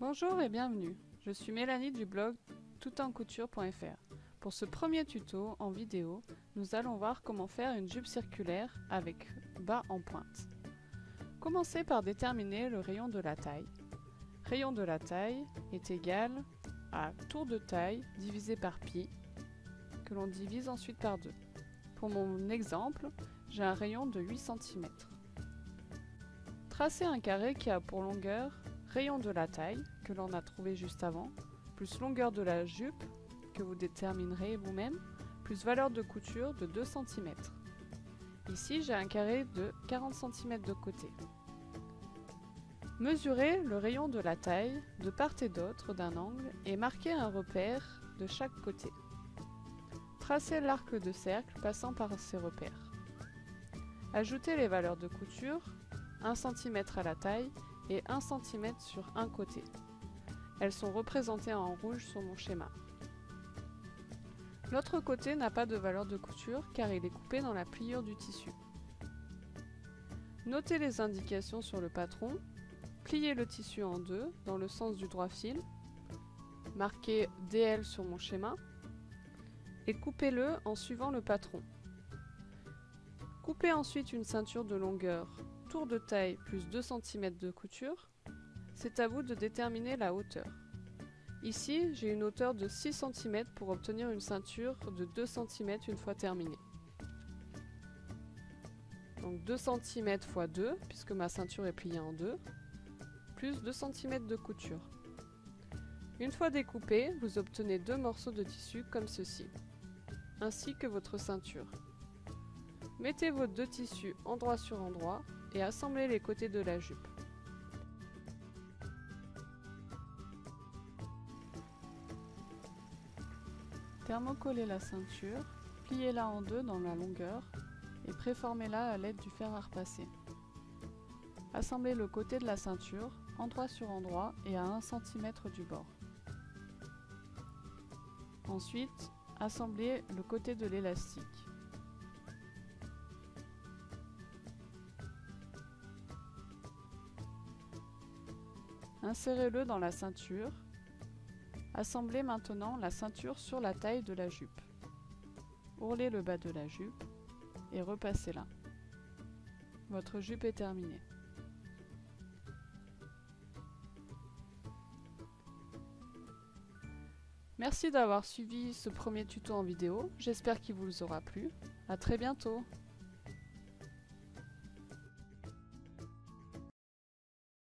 Bonjour et bienvenue, je suis Mélanie du blog toutencouture.fr. Pour ce premier tuto en vidéo, nous allons voir comment faire une jupe circulaire avec bas en pointe. Commencez par déterminer le rayon de la taille. Rayon de la taille est égal à tour de taille divisé par pi, que l'on divise ensuite par 2. Pour mon exemple, j'ai un rayon de 8 cm. Tracez un carré qui a pour longueur rayon de la taille, que l'on a trouvé juste avant, plus longueur de la jupe, que vous déterminerez vous-même, plus valeur de couture de 2 cm. Ici, j'ai un carré de 40 cm de côté. Mesurez le rayon de la taille de part et d'autre d'un angle et marquez un repère de chaque côté. Tracez l'arc de cercle passant par ces repères. Ajoutez les valeurs de couture, 1 cm à la taille et 1 cm sur un côté. Elles sont représentées en rouge sur mon schéma. L'autre côté n'a pas de valeur de couture car il est coupé dans la pliure du tissu. Notez les indications sur le patron, pliez le tissu en deux dans le sens du droit fil, marquez DL sur mon schéma et coupez-le en suivant le patron. Coupez ensuite une ceinture de longueur tour de taille plus 2 cm de couture. C'est à vous de déterminer la hauteur. Ici, j'ai une hauteur de 6 cm pour obtenir une ceinture de 2 cm une fois terminée. Donc 2 cm x 2, puisque ma ceinture est pliée en deux, plus 2 cm de couture. Une fois découpé, vous obtenez deux morceaux de tissu comme ceci, ainsi que votre ceinture. Mettez vos deux tissus endroit sur endroit et assemblez les côtés de la jupe. Thermocollez la ceinture, pliez-la en deux dans la longueur et préformez-la à l'aide du fer à repasser. Assemblez le côté de la ceinture, endroit sur endroit et à 1 cm du bord. Ensuite, assemblez le côté de l'élastique. Insérez-le dans la ceinture. Assemblez maintenant la ceinture sur la taille de la jupe. Ourlez le bas de la jupe et repassez-la. Votre jupe est terminée. Merci d'avoir suivi ce premier tuto en vidéo. J'espère qu'il vous aura plu. À très bientôt.